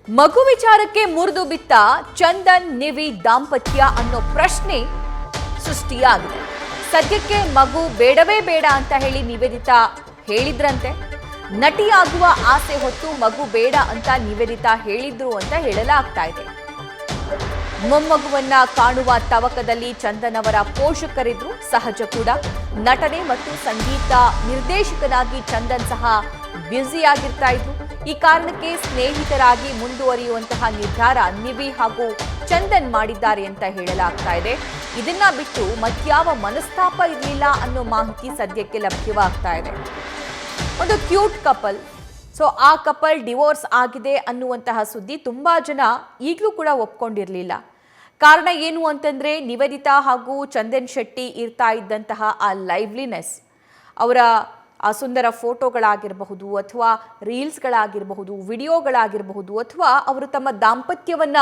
ಮಗು ವಿಚಾರಕ್ಕೆ ಮುರಿದು ಬಿತ್ತ ಚಂದನ್ ನಿವಿ ದಾಂಪತ್ಯ ಅನ್ನೋ ಪ್ರಶ್ನೆ ಸೃಷ್ಟಿಯಾಗಿದೆ. ಸದ್ಯಕ್ಕೆ ಮಗು ಬೇಡವೇ ಬೇಡ ಅಂತ ಹೇಳಿ ನಿವೇದಿತಾ ಹೇಳಿದ್ರಂತೆ. ನಟಿಯಾಗುವ ಆಸೆ ಹೊತ್ತು ಮಗು ಬೇಡ ಅಂತ ನಿವೇದಿತಾ ಹೇಳಿದ್ರು ಅಂತ ಹೇಳಲಾಗ್ತಾ ಇದೆ. ಮೊಮ್ಮಗುವನ್ನ ಕಾಣುವ ತವಕದಲ್ಲಿ ಚಂದನ್ ಅವರ ಪೋಷಕರಿದ್ರು, ಸಹಜ ಕೂಡ. ನಟನೆ ಮತ್ತು ಸಂಗೀತ ನಿರ್ದೇಶಕನಾಗಿ ಚಂದನ್ ಸಹ ಬ್ಯುಸಿಯಾಗಿರ್ತಾ ಇದ್ರು. ಈ ಕಾರಣಕ್ಕೆ ಸ್ನೇಹಿತರಾಗಿ ಮುಂದುವರಿಯುವಂತಹ ನಿರ್ಧಾರ ನಿವಿ ಹಾಗೂ ಚಂದನ್ ಮಾಡಿದ್ದಾರೆ ಅಂತ ಹೇಳಲಾಗ್ತಾ ಇದೆ. ಇದನ್ನ ಬಿಟ್ಟು ಮತ್ಯಾವ ಮನಸ್ತಾಪ ಇರಲಿಲ್ಲ ಅನ್ನೋ ಮಾಹಿತಿ ಸದ್ಯಕ್ಕೆ ಲಭ್ಯವಾಗ್ತಾ ಇದೆ. ಒಂದು ಕ್ಯೂಟ್ ಕಪಲ್, ಸೊ ಆ ಕಪಲ್ ಡಿವೋರ್ಸ್ ಆಗಿದೆ ಅನ್ನುವಂತಹ ಸುದ್ದಿ ತುಂಬಾ ಜನ ಈಗಲೂ ಕೂಡ ಒಪ್ಕೊಂಡಿರಲಿಲ್ಲ. ಕಾರಣ ಏನು ಅಂತಂದ್ರೆ ನಿವೇದಿತಾ ಹಾಗೂ ಚಂದನ್ ಶೆಟ್ಟಿ ಇರ್ತಾ ಇದ್ದಂತಹ ಆ ಲೈವ್ಲಿನೆಸ್, ಅವರ ಆ ಸುಂದರ ಫೋಟೋಗಳಾಗಿರಬಹುದು ಅಥವಾ ರೀಲ್ಸ್ಗಳಾಗಿರಬಹುದು, ವಿಡಿಯೋಗಳಾಗಿರಬಹುದು, ಅಥವಾ ಅವರು ತಮ್ಮ ದಾಂಪತ್ಯವನ್ನ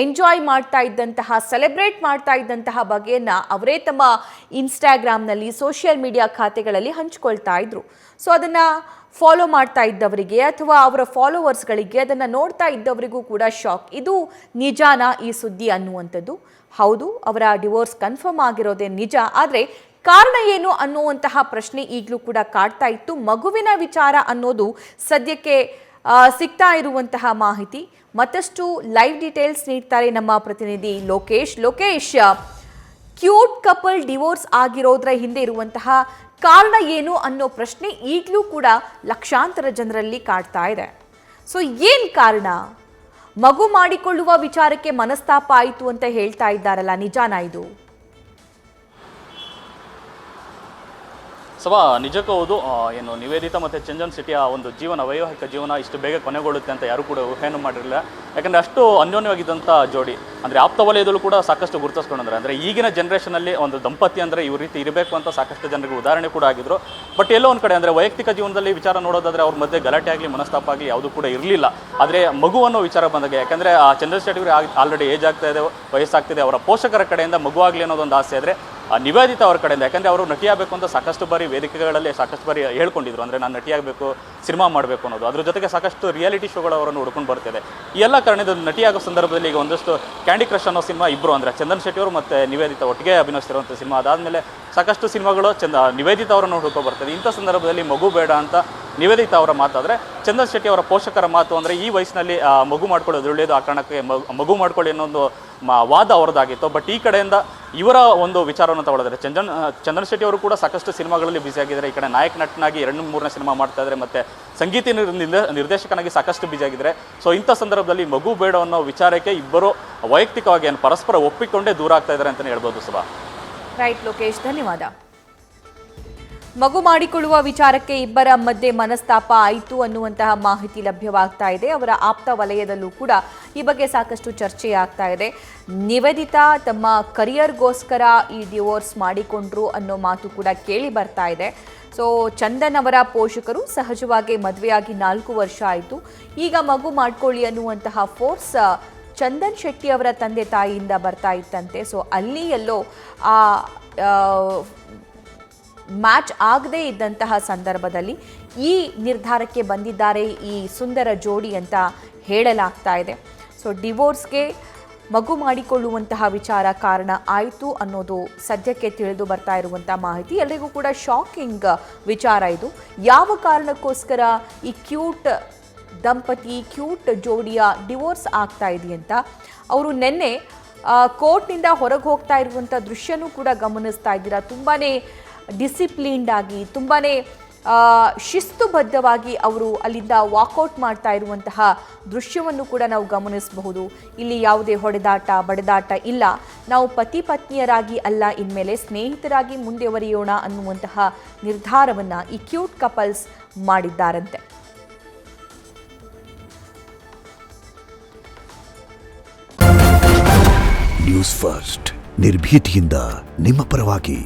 ಎಂಜಾಯ್ ಮಾಡ್ತಾ ಇದ್ದಂತಹ, ಸೆಲೆಬ್ರೇಟ್ ಮಾಡ್ತಾ ಇದ್ದಂತಹ ಬಗೆಯನ್ನ ಅವರೇ ತಮ್ಮ ಇನ್ಸ್ಟಾಗ್ರಾಮ್ನಲ್ಲಿ, ಸೋಷಿಯಲ್ ಮೀಡಿಯಾ ಖಾತೆಗಳಲ್ಲಿ ಹಂಚ್ಕೊಳ್ತಾ ಇದ್ರು. ಸೊ ಅದನ್ನ ಫಾಲೋ ಮಾಡ್ತಾ ಇದ್ದವರಿಗೆ ಅಥವಾ ಅವರ ಫಾಲೋವರ್ಸ್ಗಳಿಗೆ, ಅದನ್ನು ನೋಡ್ತಾ ಇದ್ದವರಿಗೂ ಕೂಡ ಶಾಕ್. ಇದು ನಿಜಾನಾ ಈ ಸುದ್ದಿ ಅನ್ನುವಂಥದ್ದು? ಹೌದು, ಅವರ ಡಿವೋರ್ಸ್ ಕನ್ಫರ್ಮ್ ಆಗಿರೋದೇ ನಿಜ. ಆದರೆ ಕಾರಣ ಏನು ಅನ್ನುವಂತಹ ಪ್ರಶ್ನೆ ಈಗಲೂ ಕೂಡ ಕಾಡ್ತಾ ಇತ್ತು. ಮಗುವಿನ ವಿಚಾರ ಅನ್ನೋದು ಸದ್ಯಕ್ಕೆ ಸಿಗ್ತಾ ಇರುವಂತಹ ಮಾಹಿತಿ. ಮತ್ತಷ್ಟು ಲೈವ್ ಡೀಟೇಲ್ಸ್ ನೀಡ್ತಾರೆ ನಮ್ಮ ಪ್ರತಿನಿಧಿ ಲೋಕೇಶ್. ಕ್ಯೂಟ್ ಕಪಲ್ ಡಿವೋರ್ಸ್ ಆಗಿರೋದ್ರ ಹಿಂದೆ ಇರುವಂತಹ ಕಾರಣ ಏನು ಅನ್ನೋ ಪ್ರಶ್ನೆ ಈಗಲೂ ಕೂಡ ಲಕ್ಷಾಂತರ ಜನರಲ್ಲಿ ಕಾಡ್ತಾ ಇದೆ. ಸೊ ಏನು ಕಾರಣ? ಮಗು ಮಾಡಿಕೊಳ್ಳುವ ವಿಚಾರಕ್ಕೆ ಮನಸ್ತಾಪ ಆಯಿತು ಅಂತ ಹೇಳ್ತಾ ಇದ್ದಾರಲ್ಲ, ನಿಜಾನಾ ಇದು? ಸಭಾ ನಿಜಕ್ಕೂ ಹೌದು. ಏನು ನಿವೇದಿತಾ ಮತ್ತು ಚಂದನ್ ಶೆಟ್ಟಿಯ ಒಂದು ವೈವಾಹಿಕ ಜೀವನ ಇಷ್ಟು ಬೇಗ ಕೊನೆಗೊಳ್ಳುತ್ತೆ ಅಂತ ಯಾರು ಕೂಡ ಊಹೆಯನ್ನು ಮಾಡಿರಲಿಲ್ಲ. ಯಾಕಂದರೆ ಅಷ್ಟು ಅನ್ಯೋನ್ಯವಾಗಿದ್ದಂಥ ಜೋಡಿ, ಅಂದರೆ ಆಪ್ತ ವಲಯದಲ್ಲೂ ಕೂಡ ಸಾಕಷ್ಟು ಗುರುತಿಸ್ಕೊಂಡ್ರೆ, ಅಂದರೆ ಈಗಿನ ಜನ್ರೇಷನಲ್ಲಿ ಒಂದು ದಂಪತಿ ಅಂದರೆ ಈ ರೀತಿ ಇರಬೇಕು ಅಂತ ಸಾಕಷ್ಟು ಜನರಿಗೆ ಉದಾಹರಣೆ ಕೂಡ ಆಗಿದ್ರು. ಬಟ್ ಎಲ್ಲೋ ಒಂದು ಕಡೆ ಅಂದರೆ ವೈಯಕ್ತಿಕ ಜೀವನದಲ್ಲಿ ವಿಚಾರ ನೋಡೋದಾದರೆ ಅವ್ರ ಮಧ್ಯೆ ಗಲಾಟೆ ಆಗಲಿ, ಮನಸ್ತಾಪ ಆಗಲಿ ಯಾವುದೂ ಕೂಡ ಇರಲಿಲ್ಲ. ಆದರೆ ಮಗು ಅನ್ನೋ ವಿಚಾರ ಬಂದಾಗ, ಯಾಕಂದರೆ ಆ ಚಂದನ್ ಶೆಟ್ಟಿಗೆ ಆಲ್ರೆಡಿ ಏಜ್ ಆಗ್ತಾ ಇದೆ, ವಯಸ್ಸಾಗ್ತಿದೆ, ಅವರ ಪೋಷಕರ ಕಡೆಯಿಂದ ಮಗು ಆಗಲಿ ಅನ್ನೋದೊಂದು ಆಸೆ. ಆದರೆ ನಿವೇದಿತಾ ಅವರ ಕಡೆಯಿಂದ, ಯಾಕಂದರೆ ಅವರು ನಟಿಯಾಗಬೇಕು ಅಂತ ಸಾಕಷ್ಟು ಬಾರಿ ವೇದಿಕೆಗಳಲ್ಲಿ ಸಾಕಷ್ಟು ಬಾರಿ ಹೇಳ್ಕೊಂಡಿದ್ರು, ಅಂದರೆ ನಾನು ನಟಿಯಾಗಬೇಕು, ಸಿನಿಮಾ ಮಾಡಬೇಕು ಅನ್ನೋದು. ಅದ್ರ ಜೊತೆಗೆ ಸಾಕಷ್ಟು ರಿಯಾಲಿಟಿ ಶೋಗಳು ಅವರನ್ನು ಹುಡ್ಕೊಂಡು ಬರ್ತಿದೆ. ಈ ಎಲ್ಲ ಕಾರಣದಿಂದ ನಟಿಯಾಗೋ ಸಂದರ್ಭದಲ್ಲಿ ಈಗ ಒಂದಷ್ಟು ಕ್ಯಾಂಡಿ ಕ್ರಶ್ ಅನ್ನೋ ಸಿನಿಮಾ ಇಬ್ಬರು, ಅಂದರೆ ಚಂದನ್ ಶೆಟ್ಟಿ ಅವರು ಮತ್ತು ನಿವೇದಿತಾ ಒಟ್ಟಿಗೆ ಅಭಿನಯಿಸ್ತಿರುವಂಥ ಸಿನಿಮಾ. ಅದಾದಮೇಲೆ ಸಾಕಷ್ಟು ಸಿನಿಮಾಗಳು ನಿವೇದಿತಾ ಅವರನ್ನು ಹುಡ್ಕೊ ಬರ್ತದೆ. ಇಂಥ ಸಂದರ್ಭದಲ್ಲಿ ಮಗು ಬೇಡ ಅಂತ ನಿವೇದಿತಾ ಅವರ ಮಾತಾದರೆ, ಚಂದನ್ ಶೆಟ್ಟಿ ಅವರ ಪೋಷಕರ ಮಾತು ಅಂದರೆ ಈ ವಯಸ್ಸಿನಲ್ಲಿ ಮಗು ಮಾಡ್ಕೊಳ್ಳೋದು ಒಳ್ಳೆಯದು, ಆ ಕಾರಣಕ್ಕೆ ಮಗು ಮಾಡ್ಕೊಳ್ಳಿ ಅನ್ನೋದು ವಾದ ಅವರದಾಗಿತ್ತು. ಬಟ್ ಈ ಕಡೆಯಿಂದ ಇವರ ಒಂದು ವಿಚಾರವನ್ನು ತಗೊಳ್ಳೋದ್ರೆ, ಚಂದನ್ ಶೆಟ್ಟಿ ಅವರು ಕೂಡ ಸಾಕಷ್ಟು ಸಿನಿಮಾಗಳಲ್ಲಿ ಬ್ಯುಸಿ ಆಗಿದ್ದಾರೆ. ಈ ಕಡೆ ನಾಯಕ ನಟನಾಗಿ 2-3ನೇ ಸಿನಿಮಾ ಮಾಡ್ತಾ ಇದ್ದಾರೆ, ಮತ್ತು ಸಂಗೀತ ನಿರ್ದೇಶಕನಾಗಿ ಸಾಕಷ್ಟು ಬ್ಯುಸಿ ಆಗಿದ್ದಾರೆ. ಸೊ ಇಂಥ ಸಂದರ್ಭದಲ್ಲಿ ಮಗು ಬೇಡ ಅನ್ನೋ ವಿಚಾರಕ್ಕೆ ಇಬ್ಬರು ವೈಯಕ್ತಿಕವಾಗಿ ಪರಸ್ಪರ ಒಪ್ಪಿಕೊಂಡೇ ದೂರ ಆಗ್ತಾ ಇದ್ದಾರೆ ಅಂತಲೇ ಹೇಳ್ಬೋದು. ಸುಭಾ. ರೈಟ್ ಲೋಕೇಶ್, ಧನ್ಯವಾದ. ಮಗು ಮಾಡಿಕೊಳ್ಳುವ ವಿಚಾರಕ್ಕೆ ಇಬ್ಬರ ಮಧ್ಯೆ ಮನಸ್ತಾಪ ಆಯಿತು ಅನ್ನುವಂತಹ ಮಾಹಿತಿ ಲಭ್ಯವಾಗ್ತಾ ಇದೆ. ಅವರ ಆಪ್ತ ವಲಯದಲ್ಲೂ ಕೂಡ ಈ ಬಗ್ಗೆ ಸಾಕಷ್ಟು ಚರ್ಚೆ ಆಗ್ತಾ ಇದೆ. ನಿವೇದಿತಾ ತಮ್ಮ ಕರಿಯರ್ಗೋಸ್ಕರ ಈ ಡಿವೋರ್ಸ್ ಮಾಡಿಕೊಂಡ್ರು ಅನ್ನೋ ಮಾತು ಕೂಡ ಕೇಳಿ ಬರ್ತಾ ಇದೆ. ಸೊ ಚಂದನ್ ಅವರ ಪೋಷಕರು ಸಹಜವಾಗಿ ಮದುವೆಯಾಗಿ 4 ವರ್ಷ ಆಯಿತು, ಈಗ ಮಗು ಮಾಡ್ಕೊಳ್ಳಿ ಅನ್ನುವಂತಹ ಫೋರ್ಸ್ ಚಂದನ್ ಶೆಟ್ಟಿ ಅವರ ತಂದೆ ತಾಯಿಯಿಂದ ಬರ್ತಾ ಇತ್ತಂತೆ. ಸೊ ಅಲ್ಲಿ ಎಲ್ಲೋ ಆ ಮ್ಯಾಚ್ ಆಗದೇ ಇದ್ದಂತಹ ಸಂದರ್ಭದಲ್ಲಿ ಈ ನಿರ್ಧಾರಕ್ಕೆ ಬಂದಿದ್ದಾರೆ ಈ ಸುಂದರ ಜೋಡಿ ಅಂತ ಹೇಳಲಾಗ್ತಾ ಇದೆ. ಸೊ ಡಿವೋರ್ಸ್ಗೆ ಮಗು ಮಾಡಿಕೊಳ್ಳುವಂತಹ ವಿಚಾರ ಕಾರಣ ಆಯಿತು ಅನ್ನೋದು ಸದ್ಯಕ್ಕೆ ತಿಳಿದು ಬರ್ತಾ ಇರುವಂಥ ಮಾಹಿತಿ. ಎಲ್ರಿಗೂ ಕೂಡ ಶಾಕಿಂಗ್ ವಿಚಾರ ಇದು. ಯಾವ ಕಾರಣಕ್ಕೋಸ್ಕರ ಈ ಕ್ಯೂಟ್ ದಂಪತಿ, ಕ್ಯೂಟ್ ಜೋಡಿಯ ಡಿವೋರ್ಸ್ ಆಗ್ತಾ ಇದೆಯಂತ ಅವರು ನಿನ್ನೆ ಕೋರ್ಟ್ನಿಂದ ಹೊರಗೆ ಹೋಗ್ತಾ ಇರುವಂಥ ದೃಶ್ಯನೂ ಕೂಡ ಗಮನಿಸ್ತಾ ಇದ್ದೀರಾ. ತುಂಬಾ ಡಿಸಿಪ್ಲಿನ್ಡ್ ಆಗಿ, ತುಂಬಾ ಶಿಸ್ತುಬದ್ಧವಾಗಿ ಅವರು ಅಲ್ಲಿಂದ ವಾಕೌಟ್ ಮಾಡ್ತಾ ಇರುವಂತಹ ದೃಶ್ಯವನ್ನು ಕೂಡ ನಾವು ಗಮನಿಸಬಹುದು. ಇಲ್ಲಿ ಯಾವುದೇ ಹೊಡೆದಾಟ, ಬಡಿದಾಟ ಇಲ್ಲ. ನಾವು ಪತಿ ಪತ್ನಿಯರಾಗಿ ಅಲ್ಲ, ಇನ್ಮೇಲೆ ಸ್ನೇಹಿತರಾಗಿ ಮುಂದುವರಿಯೋಣ ಅನ್ನುವಂತಹ ನಿರ್ಧಾರವನ್ನು ಈ ಕ್ಯೂಟ್ ಕಪಲ್ಸ್ ಮಾಡಿದ್ದಾರಂತೆ. ನ್ಯೂಸ್ ಫಸ್ಟ್, ನಿರ್ಭೀತಿಯಿಂದ ನಿಮ್ಮ ಪರವಾಗಿ.